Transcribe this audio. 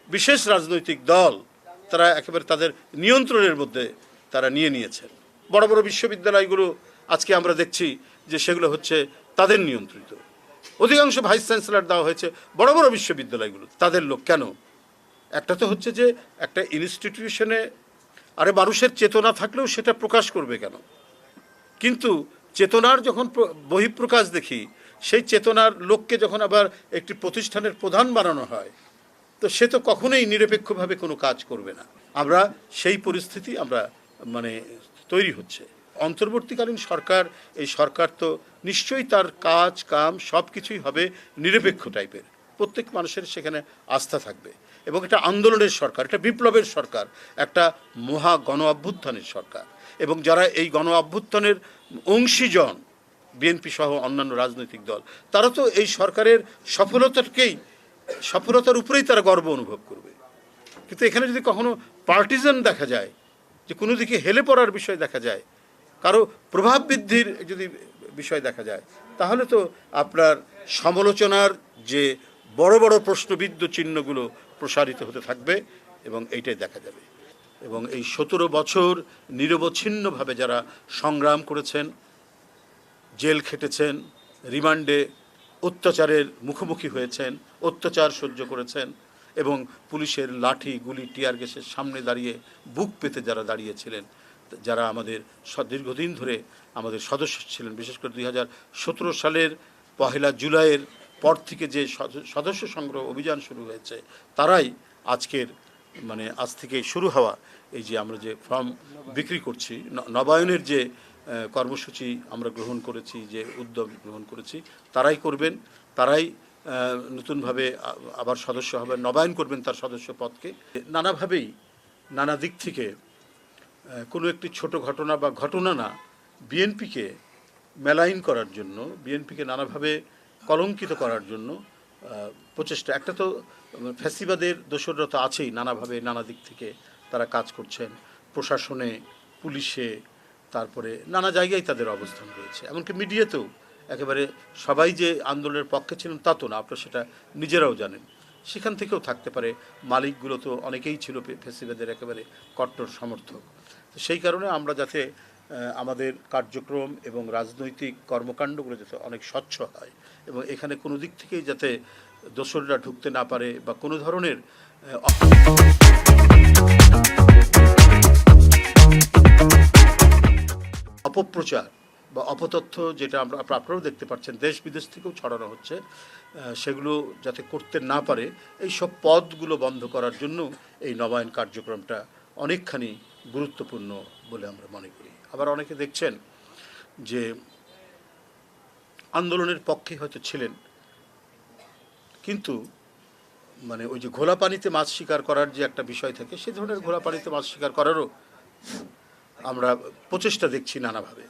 বিশেষ রাজনৈতিক দল তারা একেবারে তাদের নিয়ন্ত্রণের মধ্যে তারা নিয়ে নিয়েছেন। বড় বড় বিশ্ববিদ্যালয়গুলো আজকে আমরা দেখছি যে সেগুলো হচ্ছে তাদের নিয়ন্ত্রিত। অধিকাংশ ভাইস চ্যান্সেলর দেওয়া হয়েছে বড় বড় বিশ্ববিদ্যালয়গুলো তাদের লোক। কেন? একটা তো হচ্ছে যে একটা ইনস্টিটিউশনে আরে মানুষের চেতনা থাকলেও সেটা প্রকাশ করবে কেন? কিন্তু চেতনার যখন বহিঃপ্রকাশ দেখি, সেই চেতনার লোককে যখন আবার একটি প্রতিষ্ঠানের প্রধান বানানো হয়, তো সে তো কখনোই নিরপেক্ষভাবে কোনো কাজ করবে না। আমরা সেই পরিস্থিতি আমরা মানে তৈরি হচ্ছে। অন্তর্বর্তীকালীন সরকার, এই সরকার তো নিশ্চয়ই তার কাজ কাম সব কিছুই হবে নিরপেক্ষ টাইপের, প্রত্যেক মানুষের সেখানে আস্থা থাকবে এবং এটা আন্দোলনের সরকার, এটা বিপ্লবের সরকার, একটা মহা গণ অভ্যুত্থানের সরকার। এবং যারা এই গণ অভ্যুত্থানের অংশীজন, বিএনপি সহ অন্যান্য রাজনৈতিক দল, তারা তো এই সরকারের সফলতার উপরেই তারা গর্ব অনুভব করবে। কিন্তু এখানে যদি কখনো পার্টিজান দেখা যায়, যে কোনো দিকে হেলে পড়ার বিষয় দেখা যায়, কারো প্রভাব বৃদ্ধির যদি বিষয় দেখা যায়, তাহলে তো আপনার সমালোচনার যে বড় বড় প্রশ্নবিদ্ধ চিহ্নগুলো প্রসারিত হতে থাকবে এবং এইটাই দেখা যাবে। এবং এই 17 বছর নিরবচ্ছিন্নভাবে যারা সংগ্রাম করেছেন, জেল খেটেছেন, রিমান্ডে অত্যাচারের মুখোমুখি হয়েছেন, অত্যাচার সহ্য করেছেন এবং পুলিশের লাঠি গুলি টিয়ার গ্যাসের সামনে দাঁড়িয়ে বুক পেতে যারা দাঁড়িয়েছিলেন, যারা আমাদের দীর্ঘদিন ধরে আমাদের সদস্য ছিলেন, বিশেষ করে 2017 সালের 1 জুলাইয়ের পর থেকে যে সদস্য সংগ্রহ অভিযান শুরু হয়েছে, তারাই আজকের আজ থেকে শুরু হওয়া এই যে আমরা যে ফর্ম বিক্রি করছি, নবায়নের যে কর্মসূচি আমরা গ্রহণ করেছি, যে উদ্যোগ গ্রহণ করেছি, তারাই করবেন। তারাই নতুনভাবে আবার সদস্য হবেন, নবায়ন করবেন তার সদস্য পদকে। নানাভাবেই নানা দিক থেকে কোনো একটি ছোট ঘটনা বা ঘটনা না, বিএনপিকে মেলাইন করার জন্য, বিএনপিকে নানাভাবে কলঙ্কিত করার জন্য প্রচেষ্টা। একটা তো ফ্যাসিবাদের দোসররা তো আছেই, নানাভাবে নানা দিক থেকে তারা কাজ করছেন, প্রশাসনে, পুলিশে, তারপরে নানা জায়গায় তাদের অবস্থান রয়েছে। এমনকি মিডিয়াতেও একেবারে সবাই যে আন্দোলনের পক্ষে ছিলেন তা তো না, আপনারা সেটা নিজেরাও জানেন। সেখান থেকেও থাকতে পারে, মালিকগুলো তো অনেকেই ছিল ফ্যাসিবাদের একেবারে কট্টর সমর্থক। তো সেই কারণে আমরা যাতে আমাদের কার্যক্রম এবং রাজনৈতিক কর্মকাণ্ডগুলো যাতে অনেক স্বচ্ছ হয় এবং এখানে কোনো দিক থেকেই যাতে দোসররা ঢুকতে না পারে বা কোনো ধরনের অপপ্রচার বা অপতথ্য, যেটা আপনারাও দেখতে পাচ্ছেন দেশ বিদেশ থেকেও ছড়ানো হচ্ছে, সেগুলো যাতে করতে না পারে, এই সব পদগুলো বন্ধ করার জন্য এই নবায়ন কার্যক্রমটা অনেকখানি গুরুত্বপূর্ণ বলে আমরা মনে করি। আবার অনেকে দেখছেন যে আন্দোলনের পক্ষে হয়তো ছিলেন, কিন্তু ওই যে ঘোলা পানিতে মাছ শিকার করার যে একটা বিষয় থাকে, সে ধরনের ঘোলা পানিতে মাছ শিকার করারও আমরা প্রচেষ্টা দেখছি নানাভাবে।